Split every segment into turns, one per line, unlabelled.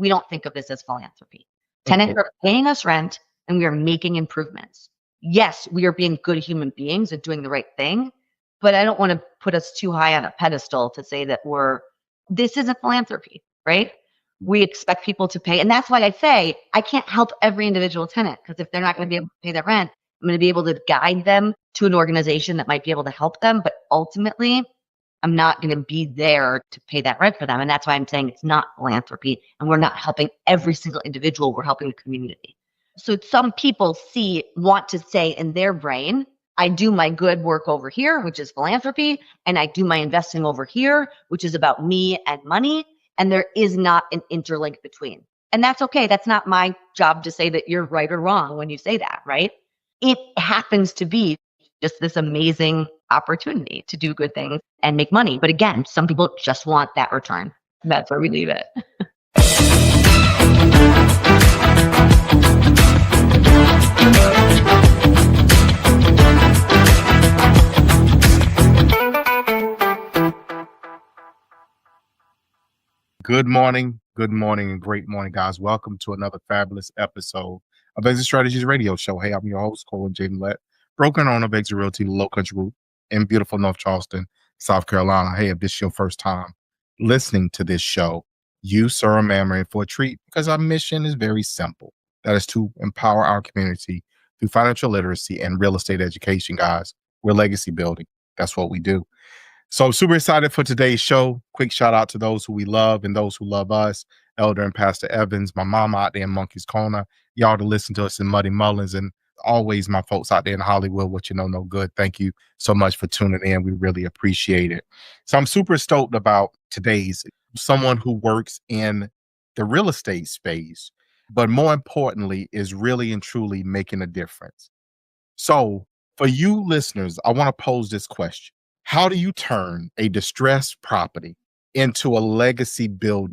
we don't think of this as philanthropy. Tenants are paying us rent and we are making improvements. Yes, we are being good human beings and doing the right thing, but I don't want to put us too high on a pedestal to say that this isn't philanthropy, right? We expect people to pay. And that's why I say I can't help every individual tenant, because if they're not going to be able to pay their rent, I'm going to be able to guide them to an organization that might be able to help them. But ultimately, I'm not going to be there to pay that rent for them. And that's why I'm saying it's not philanthropy. And we're not helping every single individual. We're helping the community. So some people want to say in their brain, I do my good work over here, which is philanthropy, and I do my investing over here, which is about me and money. And there is not an interlink between. And that's okay. That's not my job to say that you're right or wrong when you say that, right? It happens to be just this amazing opportunity to do good things and make money. But again, some people just want that return. That's where we leave it.
Good morning, and great morning, guys. Welcome to another fabulous episode of Exit Strategies Radio Show. Hey, I'm your host, Corwyn J, Melette, broker and owner of Exit Realty, Low Country Group in beautiful North Charleston, South Carolina. Hey, if this is your first time listening to this show, you, sir or ma'am, are in for a treat, because our mission is very simple. That is to empower our community through financial literacy and real estate education, guys. We're legacy building. That's what we do. So super excited for today's show. Quick shout out to those who we love and those who love us. Elder and Pastor Evans, my mama out there in Monkey's Corner, y'all to listen to us in Muddy Mullins, and always my folks out there in Hollywood, what you know, no good. Thank you so much for tuning in. We really appreciate it. So I'm super stoked about today's someone who works in the real estate space, but more importantly is really and truly making a difference. So for you listeners, I want to pose this question. How do you turn a distressed property into a legacy build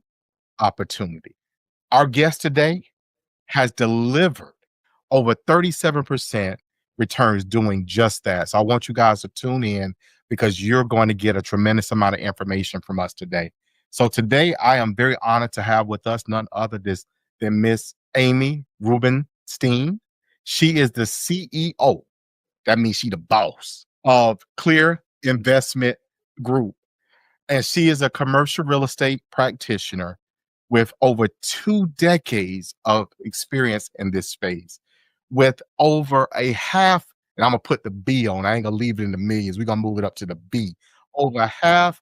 opportunity? Our guest today has delivered over 37% returns doing just that. So I want you guys to tune in, because you're going to get a tremendous amount of information from us today. So today I am very honored to have with us none other than Miss Amy Rubenstein. She is the CEO. That means she's the boss of Clear Investment Group. And she is a commercial real estate practitioner with over 2 decades of experience in this space, with over a half, and I'm going to put the B on, I ain't going to leave it in the millions. We're going to move it up to the B, over $500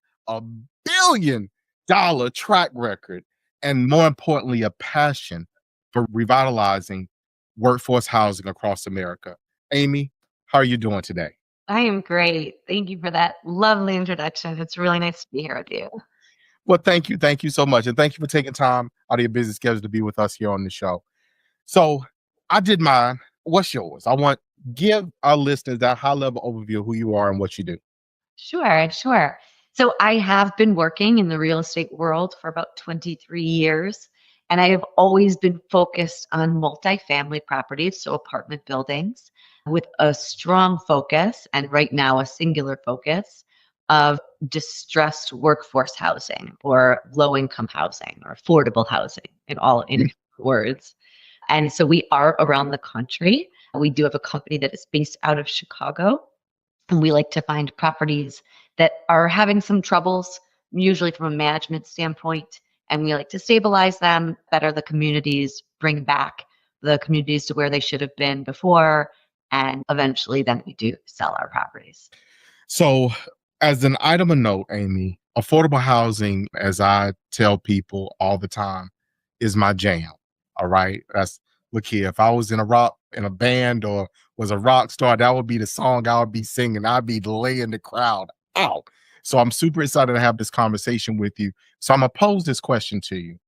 million track record. And more importantly, a passion for revitalizing workforce housing across America. Amy, how are you doing today?
I am great. Thank you for that lovely introduction. It's really nice to be here with you.
Well, thank you. Thank you so much. And thank you for taking time out of your busy schedule to be with us here on the show. So I did mine. What's yours? Give our listeners that high-level overview of who you are and what you do.
Sure. So I have been working in the real estate world for about 23 years, and I have always been focused on multifamily properties, so apartment buildings, with a strong focus, and right now a singular focus, of distressed workforce housing or low-income housing or affordable housing in words. And so we are around the country. We do have a company that is based out of Chicago, and we like to find properties that are having some troubles, usually from a management standpoint, and we like to stabilize them, better the communities, bring back the communities to where they should have been before, and eventually then we do sell our properties.
So as an item of note, Amy, affordable housing, as I tell people all the time, is my jam. All right. Look here, if I was in a band or was a rock star, that would be the song I would be singing. I'd be laying the crowd out. So I'm super excited to have this conversation with you. So I'm going to pose this question to you.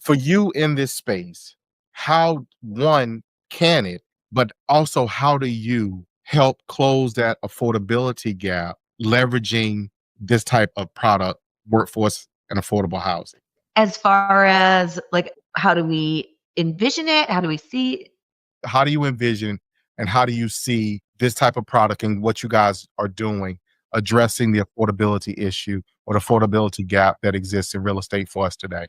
For you in this space, how, one, can it, but also how do you help close that affordability gap, leveraging this type of product, workforce and affordable housing?
As far as how do we envision it? How do we see?
How do you envision and how do you see this type of product and what you guys are doing, addressing the affordability issue or the affordability gap that exists in real estate for us today?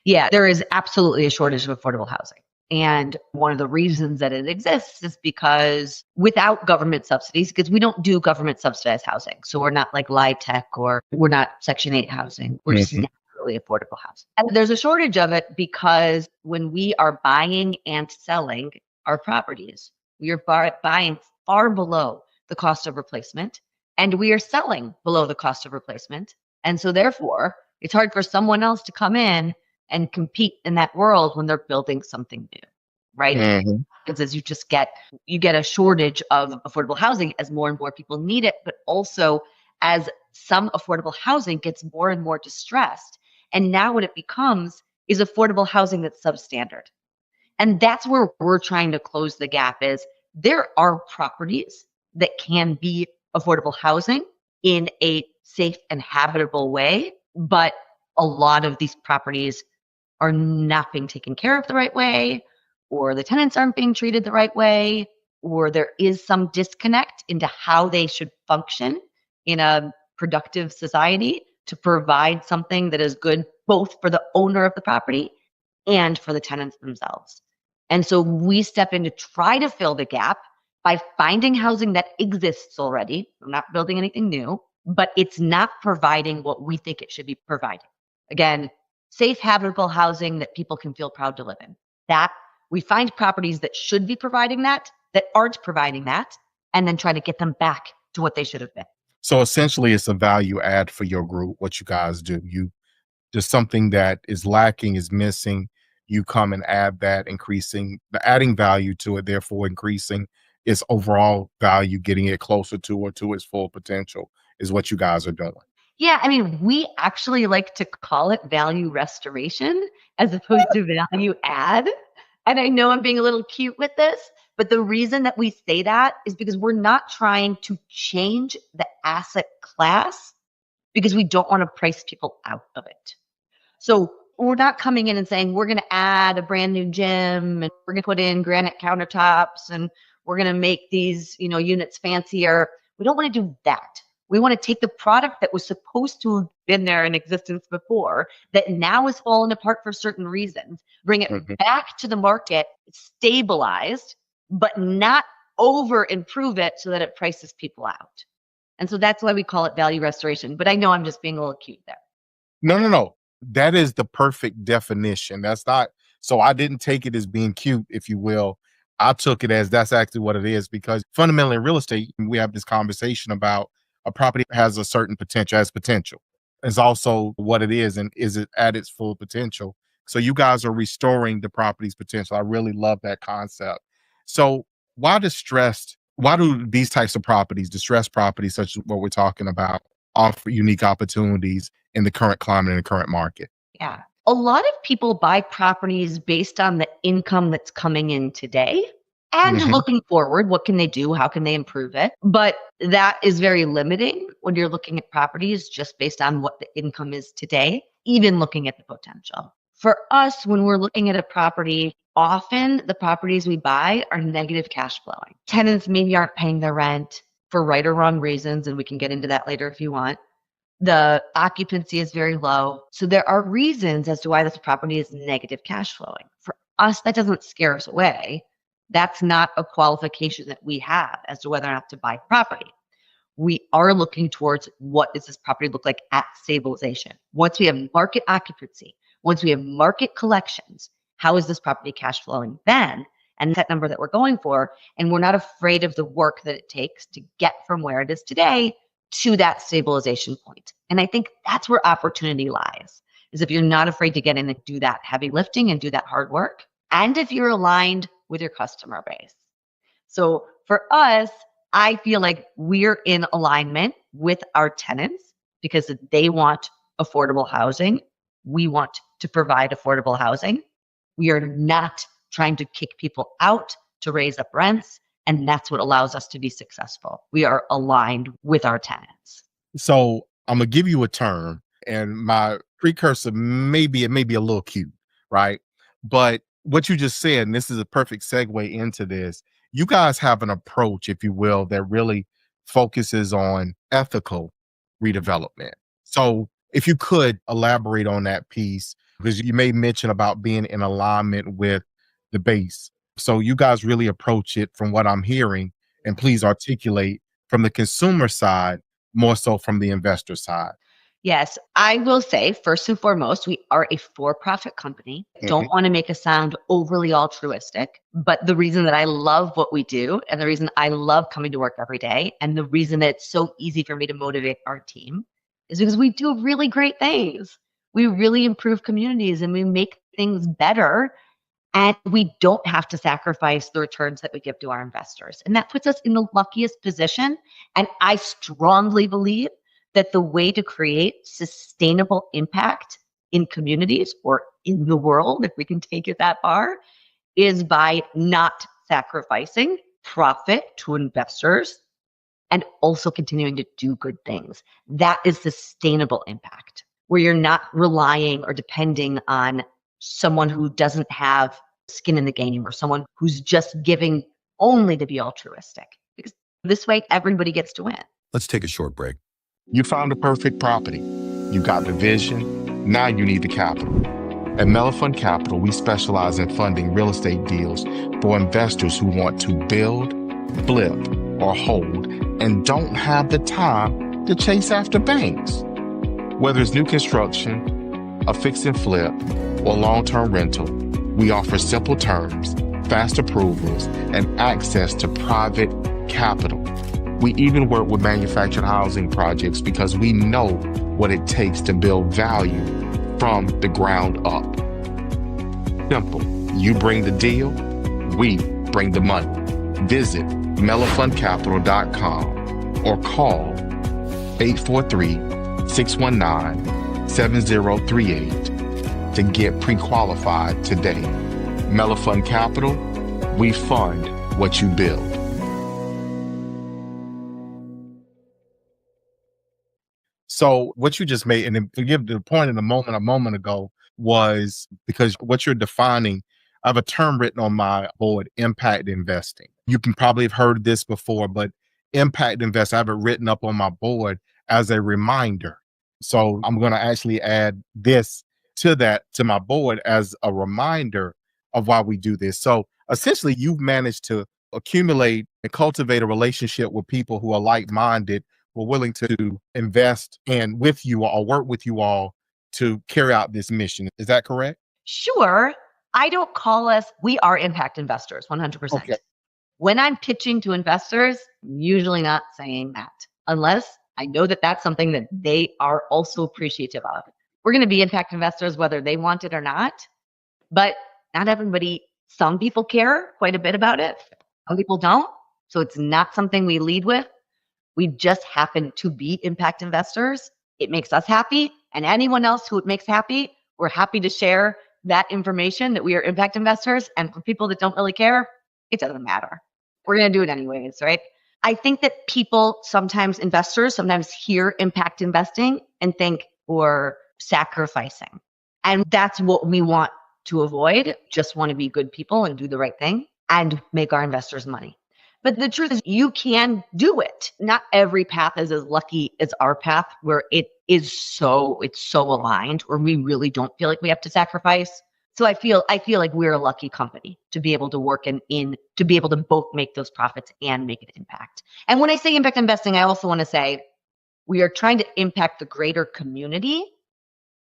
Yeah, there is absolutely a shortage of affordable housing. And one of the reasons that it exists is because without government subsidies, because we don't do government subsidized housing. So we're not like LIHTC or we're not Section 8 housing. We're just naturally affordable housing. And there's a shortage of it because when we are buying and selling our properties, we are buying far below the cost of replacement and we are selling below the cost of replacement. And so therefore, it's hard for someone else to come in and compete in that world when they're building something new, right? Because as you get a shortage of affordable housing as more and more people need it, but also as some affordable housing gets more and more distressed. And now what it becomes is affordable housing that's substandard. And that's where we're trying to close the gap is there are properties that can be affordable housing in a safe and habitable way, but a lot of these properties are not being taken care of the right way, or the tenants aren't being treated the right way, or there is some disconnect into how they should function in a productive society to provide something that is good both for the owner of the property and for the tenants themselves. And so we step in to try to fill the gap by finding housing that exists already. We're not building anything new, but it's not providing what we think it should be providing. Again, safe, habitable housing that people can feel proud to live in. That we find properties that should be providing that aren't providing that, and then try to get them back to what they should have been.
So essentially, it's a value add for your group. What you guys do, just something that is lacking, is missing. You come and add that, adding value to it, therefore increasing its overall value, getting it closer to its full potential is what you guys are doing.
Yeah, I mean, we actually like to call it value restoration as opposed to value add. And I know I'm being a little cute with this, but the reason that we say that is because we're not trying to change the asset class because we don't want to price people out of it. So we're not coming in and saying we're going to add a brand new gym and we're going to put in granite countertops and we're going to make these, units fancier. We don't want to do that. We want to take the product that was supposed to have been there in existence before, that now is fallen apart for certain reasons, bring it back to the market, stabilized, but not over improve it so that it prices people out. And so that's why we call it value restoration. But I know I'm just being a little cute there.
No. That is the perfect definition. That's not, so I didn't take it as being cute, if you will. I took it as that's actually what it is, because fundamentally in real estate, we have this conversation about a property has a certain potential, has potential. It's also what it is, and is it at its full potential? So you guys are restoring the property's potential. I really love that concept. So why do these types of properties, distressed properties, such as what we're talking about, offer unique opportunities in the current climate and the current market?
Yeah. A lot of people buy properties based on the income that's coming in today and looking forward. What can they do? How can they improve it? But that is very limiting when you're looking at properties just based on what the income is today, even looking at the potential. For us, when we're looking at a property, often the properties we buy are negative cash flowing. Tenants maybe aren't paying their rent for right or wrong reasons, and we can get into that later if you want. The occupancy is very low. So there are reasons as to why this property is negative cash flowing. For us, that doesn't scare us away. That's not a qualification that we have as to whether or not to buy property. We are looking towards what does this property look like at stabilization. Once we have market occupancy, once we have market collections, how is this property cash flowing then? And that number that we're going for. And we're not afraid of the work that it takes to get from where it is today to that stabilization point. And I think that's where opportunity lies, is if you're not afraid to get in and do that heavy lifting and do that hard work, and if you're aligned with your customer base. So for us, I feel like we're in alignment with our tenants because they want affordable housing. We want to provide affordable housing. We are not trying to kick people out to raise up rents. And that's what allows us to be successful. We are aligned with our tenants.
So I'm going to give you a term, and my precursor, it may be a little cute, right? But what you just said, and this is a perfect segue into this, you guys have an approach, if you will, that really focuses on ethical redevelopment. So if you could elaborate on that piece, because you made mention about being in alignment with the base. So you guys really approach it from what I'm hearing, and please articulate from the consumer side more so from the investor side.
Yes, I will say, first and foremost, we are a for-profit company. Don't want to make us sound overly altruistic, but the reason that I love what we do and the reason I love coming to work every day and the reason that it's so easy for me to motivate our team is because we do really great things. We really improve communities and we make things better, and we don't have to sacrifice the returns that we give to our investors. And that puts us in the luckiest position. And I strongly believe that the way to create sustainable impact in communities or in the world, if we can take it that far, is by not sacrificing profit to investors and also continuing to do good things. That is sustainable impact, where you're not relying or depending on someone who doesn't have skin in the game or someone who's just giving only to be altruistic. Because this way, everybody gets to win.
Let's take a short break.
You found the perfect property. You got the vision. Now you need the capital. At Melefund Capital, we specialize in funding real estate deals for investors who want to build, flip, or hold and don't have the time to chase after banks. Whether it's new construction, a fix and flip, or long-term rental, we offer simple terms, fast approvals, and access to private capital. We even work with manufactured housing projects because we know what it takes to build value from the ground up. Simple. You bring the deal, we bring the money. Visit melefundcapital.com or call 843-619-7038 to get pre-qualified today. Melefund Capital, we fund what you build. So what you just made, and to give the point in a moment ago, was because what you're defining, I have a term written on my board, impact investing. You can probably have heard this before, but impact investing, I have it written up on my board as a reminder. So I'm going to actually add this to my board as a reminder of why we do this. So essentially, you've managed to accumulate and cultivate a relationship with people who are like-minded, who are willing to invest and with you or work with you all to carry out this mission. Is that correct?
Sure. I don't call us, we are impact investors, 100%.
Okay.
When I'm pitching to investors, I'm usually not saying that unless I know that that's something that they are also appreciative of. We're going to be impact investors whether they want it or not, but not everybody, some people care quite a bit about it. Some people don't. So it's not something we lead with. We just happen to be impact investors. It makes us happy. And anyone else who it makes happy, we're happy to share that information that we are impact investors. And for people that don't really care, it doesn't matter. We're going to do it anyways, right? I think that people investors sometimes hear impact investing and think we're sacrificing. And that's what we want to avoid. Just want to be good people and do the right thing and make our investors money. But the truth is you can do it. Not every path is as lucky as our path, where it's so aligned, or we really don't feel like we have to sacrifice. So I feel like we're a lucky company to be able to work to be able to both make those profits and make an impact. And when I say impact investing, I also want to say we are trying to impact the greater community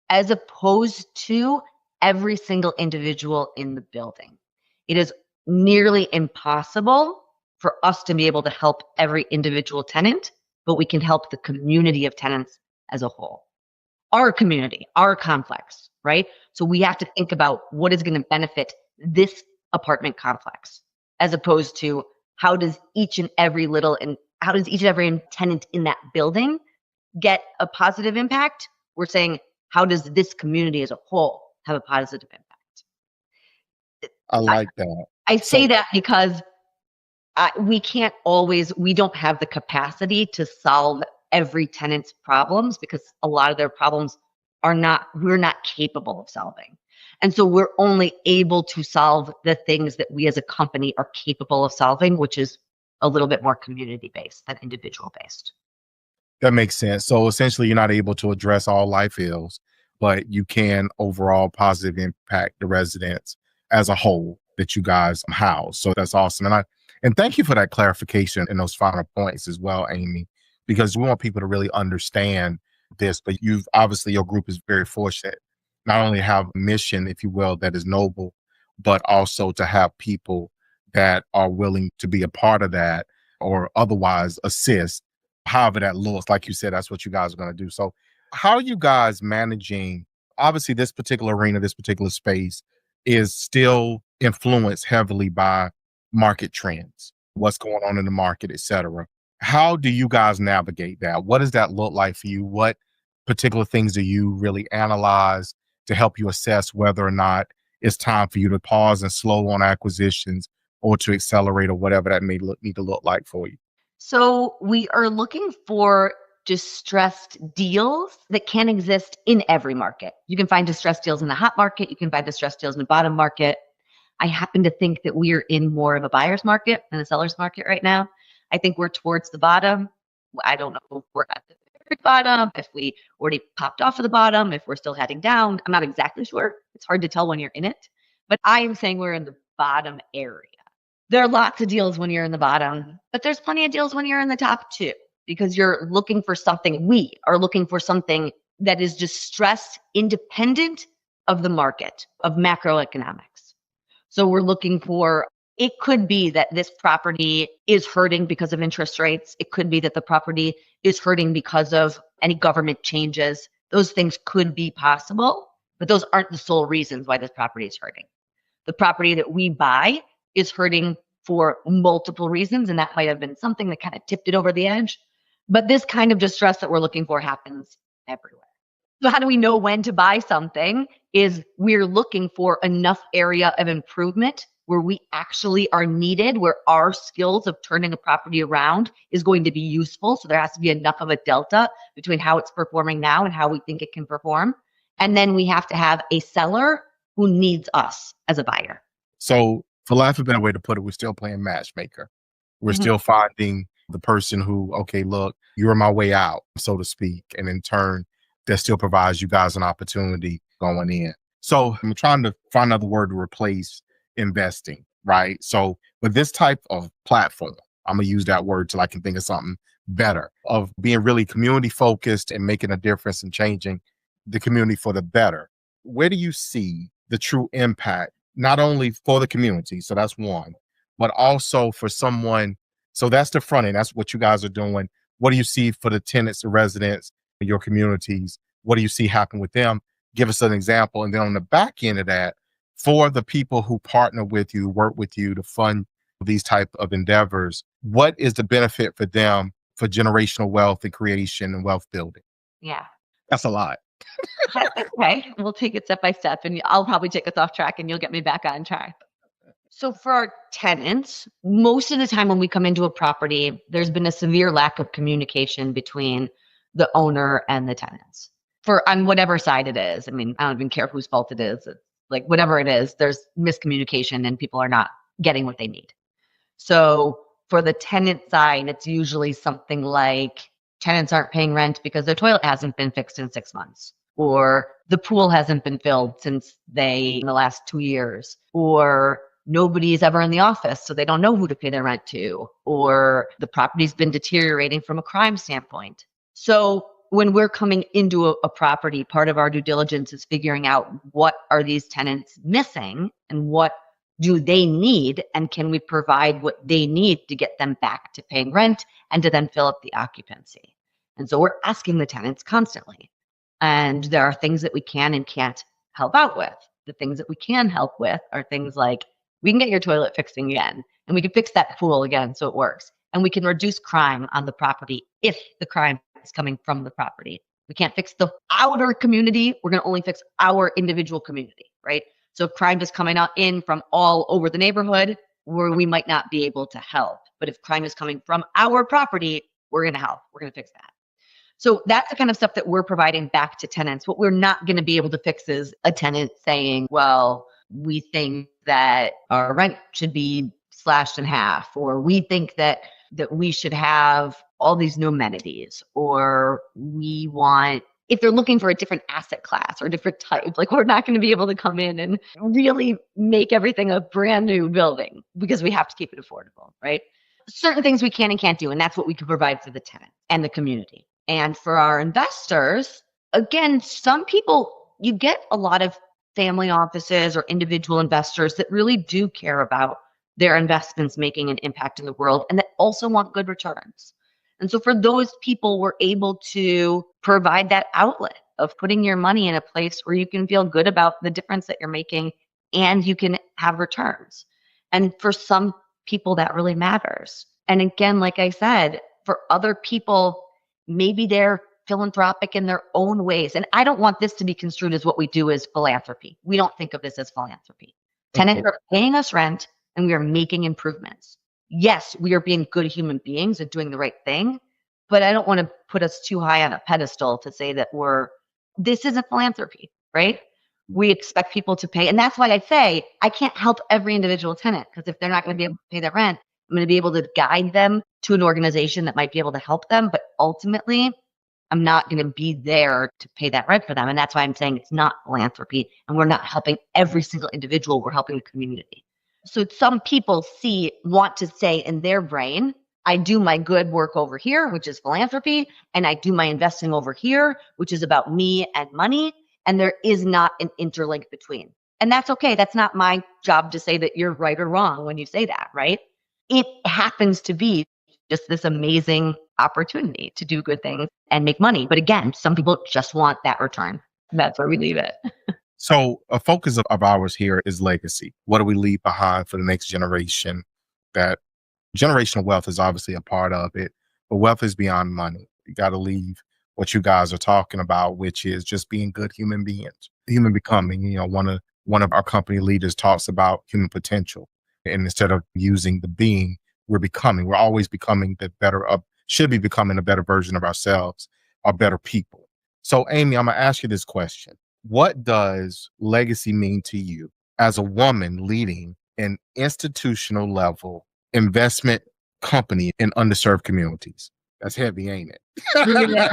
as opposed to every single individual in the building. It is nearly impossible for us to be able to help every individual tenant, but we can help the community of tenants as a whole. Our community, our complex, right? So we have to think about what is going to benefit this apartment complex, as opposed to how does each and every tenant in that building get a positive impact? We're saying, how does this community as a whole have a positive impact?
I like that.
I say that because we don't have the capacity to solve every tenant's problems, because a lot of their problems we're not capable of solving. And so we're only able to solve the things that we as a company are capable of solving, which is a little bit more community-based than individual-based.
That makes sense. So essentially, you're not able to address all life ills, but you can overall positive impact the residents as a whole that you guys house. So that's awesome. And thank you for that clarification and those final points as well, Amy, because we want people to really understand this. But you've obviously, your group is very fortunate not only have a mission, if you will, that is noble, but also to have people that are willing to be a part of that or otherwise assist, however that looks. Like you said, that's what you guys are going to do. So how are you guys managing? Obviously, this particular arena, this particular space is still influenced heavily by market trends, what's going on in the market, et cetera. How do you guys navigate that? What does that look like for you? What particular things do you really analyze to help you assess whether or not it's time for you to pause and slow on acquisitions or to accelerate or whatever that need to look like for you?
So we are looking for distressed deals that can exist in every market. You can find distressed deals in the hot market. You can find distressed deals in the bottom market. I happen to think that we are in more of a buyer's market than a seller's market right now. I think we're towards the bottom. I don't know if we're at the very bottom, if we already popped off of the bottom, if we're still heading down. I'm not exactly sure. It's hard to tell when you're in it, but I am saying we're in the bottom area. There are lots of deals when you're in the bottom, but there's plenty of deals when you're in the top too, because you're looking for something. We are looking for something that is distressed independent of the market, of macroeconomics. So we're looking for, it could be that this property is hurting because of interest rates. It could be that the property is hurting because of any government changes. Those things could be possible, but those aren't the sole reasons why this property is hurting. The property that we buy is hurting for multiple reasons, and that might have been something that kind of tipped it over the edge. But this kind of distress that we're looking for happens everywhere. So how do we know when to buy something? Is we're looking for enough area of improvement where we actually are needed, where our skills of turning a property around is going to be useful. So there has to be enough of a delta between how it's performing now and how we think it can perform. And then we have to have a seller who needs us as a buyer.
So for lack of a better way to put it, we're still playing matchmaker. We're still finding the person who, okay, look, you're my way out, so to speak. And in turn, that still provides you guys an opportunity going in. So I'm trying to find another word to replace investing, right? So with this type of platform, I'm going to use that word till I can think of something better, of being really community focused and making a difference and changing the community for the better. Where do you see the true impact, not only for the community, so that's one, but also for someone? So that's the front end. That's what you guys are doing. What do you see for the tenants, the residents, your communities? What do you see happen with them? Give us an example. And then on the back end of that, for the people who partner with you, work with you to fund these type of endeavors, what is the benefit for them for generational wealth and creation and wealth building?
Yeah.
That's a lot.
Okay. We'll take it step by step, and I'll probably take us off track and you'll get me back on track. So for our tenants, most of the time when we come into a property, there's been a severe lack of communication between the owner and the tenants on whatever side it is. I mean, I don't even care whose fault it is. It's like whatever it is, there's miscommunication and people are not getting what they need. So for the tenant side, it's usually something like tenants aren't paying rent because their toilet hasn't been fixed in 6 months, or the pool hasn't been filled in the last 2 years, or nobody's ever in the office, so they don't know who to pay their rent to, or the property's been deteriorating from a crime standpoint. So when we're coming into a property, part of our due diligence is figuring out what are these tenants missing and what do they need, and can we provide what they need to get them back to paying rent and to then fill up the occupancy. And so we're asking the tenants constantly. And there are things that we can and can't help out with. The things that we can help with are things like, we can get your toilet fixed again, and we can fix that pool again so it works. And we can reduce crime on the property if the crime is coming from the property. We can't fix the outer community. We're going to only fix our individual community, right? So if crime is coming in from all over the neighborhood, where we might not be able to help. But if crime is coming from our property, we're going to help. We're going to fix that. So that's the kind of stuff that we're providing back to tenants. What we're not going to be able to fix is a tenant saying, well, we think that our rent should be slashed in half, or we think that we should have all these new amenities, or we want if they're looking for a different asset class or a different type, like we're not going to be able to come in and really make everything a brand new building because we have to keep it affordable, right? Certain things we can and can't do, and that's what we can provide for the tenant and the community. And for our investors, again, some people, you get a lot of family offices or individual investors that really do care about their investments making an impact in the world and that also want good returns. And so for those people, we're able to provide that outlet of putting your money in a place where you can feel good about the difference that you're making and you can have returns. And for some people, that really matters. And again, like I said, for other people, maybe they're philanthropic in their own ways. And I don't want this to be construed as what we do as philanthropy. We don't think of this as philanthropy. Tenants are paying us rent and we are making improvements. Yes, we are being good human beings and doing the right thing, but I don't want to put us too high on a pedestal to say that this isn't philanthropy, right? We expect people to pay. And that's why I say I can't help every individual tenant, because if they're not going to be able to pay their rent, I'm going to be able to guide them to an organization that might be able to help them. But ultimately, I'm not going to be there to pay that rent for them. And that's why I'm saying it's not philanthropy and we're not helping every single individual. We're helping the community. So some people want to say in their brain, I do my good work over here, which is philanthropy, and I do my investing over here, which is about me and money. And there is not an interlink between. And that's okay. That's not my job to say that you're right or wrong when you say that, right? It happens to be just this amazing opportunity to do good things and make money. But again, some people just want that return. That's where we leave it.
So a focus of ours here is legacy. What do we leave behind for the next generation? That generational wealth is obviously a part of it, but wealth is beyond money. You got to leave what you guys are talking about, which is just being good human beings, human becoming. One of our company leaders talks about human potential. And instead of using the being, we're becoming. We're always becoming should be becoming a better version of ourselves, or better people. So Amy, I'm going to ask you this question. What does legacy mean to you as a woman leading an institutional level investment company in underserved communities? That's heavy, ain't it?
Yeah,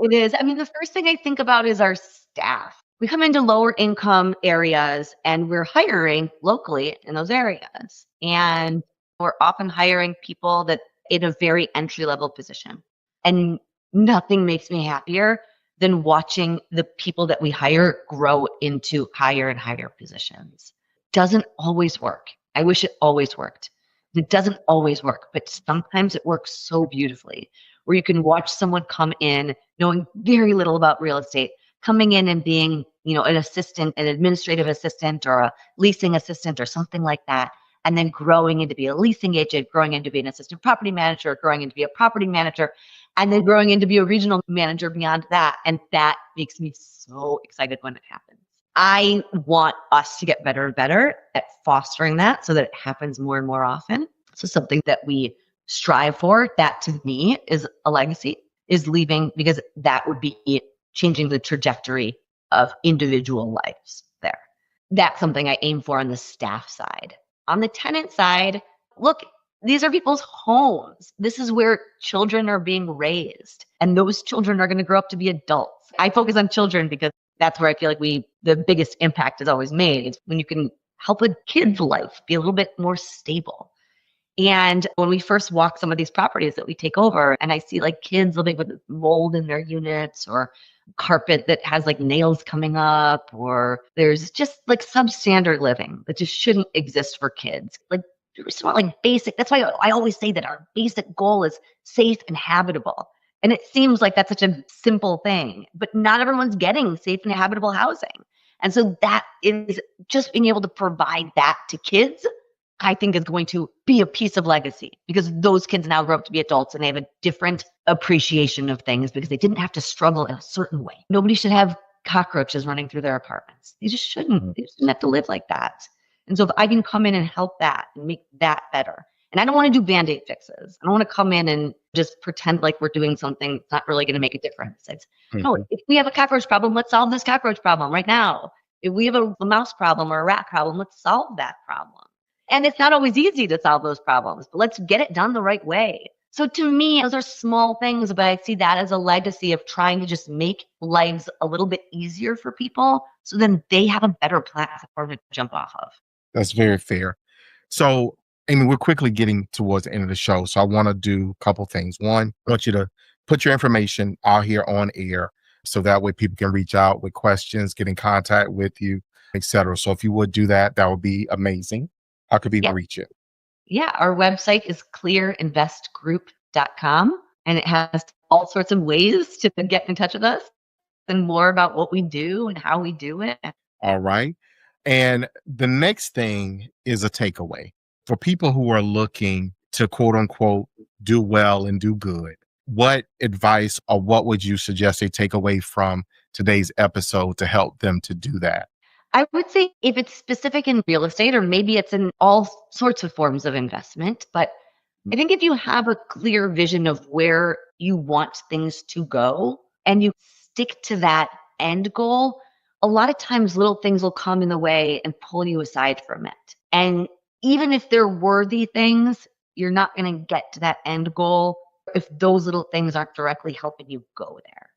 it is. I mean, the first thing I think about is our staff. We come into lower income areas and we're hiring locally in those areas. And we're often hiring people that in a very entry level position. And nothing makes me happier than watching the people that we hire grow into higher and higher positions. Doesn't always work. I wish it always worked. It doesn't always work, but sometimes it works so beautifully, where you can watch someone come in knowing very little about real estate, coming in and being, an assistant, an administrative assistant or a leasing assistant or something like that, and then growing into be a leasing agent, growing into be an assistant property manager, growing into be a property manager, and then growing into be a regional manager beyond that. And that makes me so excited when it happens. I want us to get better and better at fostering that so that it happens more and more often. So something that we strive for, that to me is a legacy, is leaving, because that would be it, changing the trajectory of individual lives there. That's something I aim for on the staff side. On the tenant side, look, these are people's homes. This is where children are being raised, and those children are going to grow up to be adults. I focus on children because that's where I feel like the biggest impact is always made. It's when you can help a kid's life be a little bit more stable. And when we first walk some of these properties that we take over, and I see like kids living with mold in their units, or carpet that has like nails coming up, or there's just like substandard living that just shouldn't exist for kids. Like, we just want like basic. That's why I always say that our basic goal is safe and habitable. And it seems like that's such a simple thing, but not everyone's getting safe and habitable housing. And so that is just being able to provide that to kids, I think is going to be a piece of legacy, because those kids now grow up to be adults and they have a different appreciation of things because they didn't have to struggle in a certain way. Nobody should have cockroaches running through their apartments. They just shouldn't. They shouldn't have to live like that. And so if I can come in and help that and make that better, and I don't want to do Band-Aid fixes. I don't want to come in and just pretend like we're doing something that's not really going to make a difference. No, if we have a cockroach problem, let's solve this cockroach problem right now. If we have a mouse problem or a rat problem, let's solve that problem. And it's not always easy to solve those problems, but let's get it done the right way So to me, those are small things, but I see that as a legacy of trying to just make lives a little bit easier for people so then they have a better platform to jump off of.
That's very fair. So, Amy, we're quickly getting towards the end of the show. So I want to do a couple things. One, I want you to put your information out here on air so that way people can reach out with questions, get in contact with you, etc. So if you would do that, that would be amazing. How could people
Yeah.
reach you?
Yeah, our website is clearinvestgroup.com, and it has all sorts of ways to get in touch with us and more about what we do and how we do it.
All right. And the next thing is a takeaway for people who are looking to quote unquote do well and do good. What advice or what would you suggest they take away from today's episode to help them to do that?
I would say if it's specific in real estate, or maybe it's in all sorts of forms of investment, but I think if you have a clear vision of where you want things to go and you stick to that end goal, a lot of times little things will come in the way and pull you aside from it. And even if they're worthy things, you're not going to get to that end goal if those little things aren't directly helping you go there.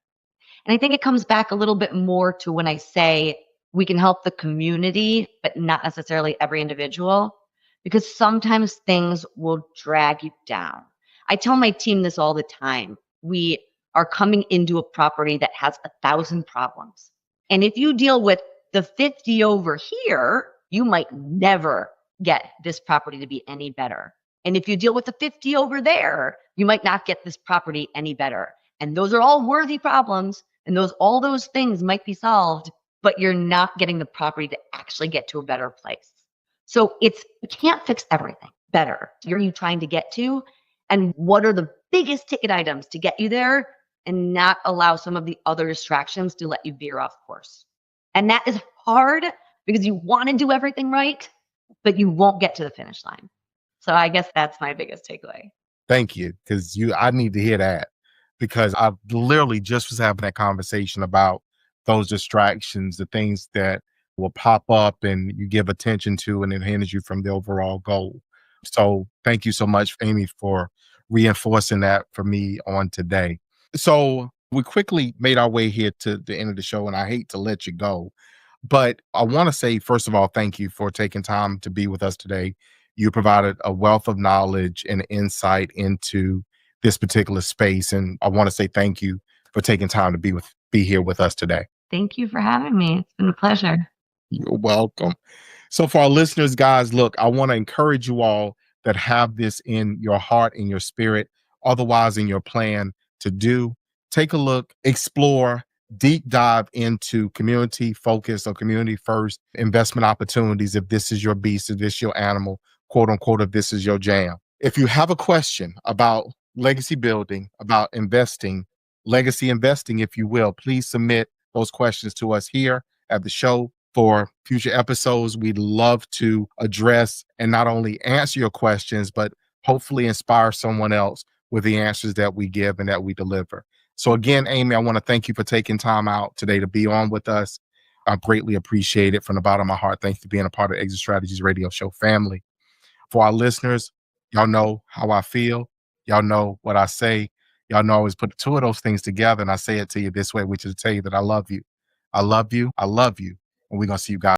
And I think it comes back a little bit more to when I say we can help the community, but not necessarily every individual, because sometimes things will drag you down. I tell my team this all the time. We are coming into a property that has 1,000 problems. And if you deal with the 50 over here, you might never get this property to be any better. And if you deal with the 50 over there, you might not get this property any better. And those are all worthy problems. And all those things might be solved, but you're not getting the property to actually get to a better place. So you can't fix everything better. Where are you trying to get to? And what are the biggest ticket items to get you there and not allow some of the other distractions to let you veer off course? And that is hard because you want to do everything right, but you won't get to the finish line. So I guess that's my biggest takeaway.
Thank you. Because I need to hear that, because I literally just was having that conversation about those distractions, the things that will pop up and you give attention to, and it hinders you from the overall goal. So thank you so much, Amy, for reinforcing that for me on today. So we quickly made our way here to the end of the show, and I hate to let you go, but I want to say, first of all, thank you for taking time to be with us today. You provided a wealth of knowledge and insight into this particular space. And I want to say thank you for taking time to be here with us today.
Thank you for having me. It's been a pleasure.
You're welcome. So for our listeners, guys, look, I want to encourage you all that have this in your heart, in your spirit, otherwise in your plan to do, take a look, explore, deep dive into community focused or community first investment opportunities. If this is your beast, if this is your animal, quote unquote, if this is your jam. If you have a question about legacy building, about investing, legacy investing, if you will, please submit those questions to us here at the show for future episodes. We'd love to address and not only answer your questions, but hopefully inspire someone else with the answers that we give and that we deliver. So again, Amy, I want to thank you for taking time out today to be on with us. I greatly appreciate it from the bottom of my heart. Thanks for being a part of Exit Strategies Radio Show family. For our listeners, y'all know how I feel. Y'all know what I say. Y'all know I always put the two of those things together, and I say it to you this way, which is to tell you that I love you. I love you. I love you. And we're going to see you guys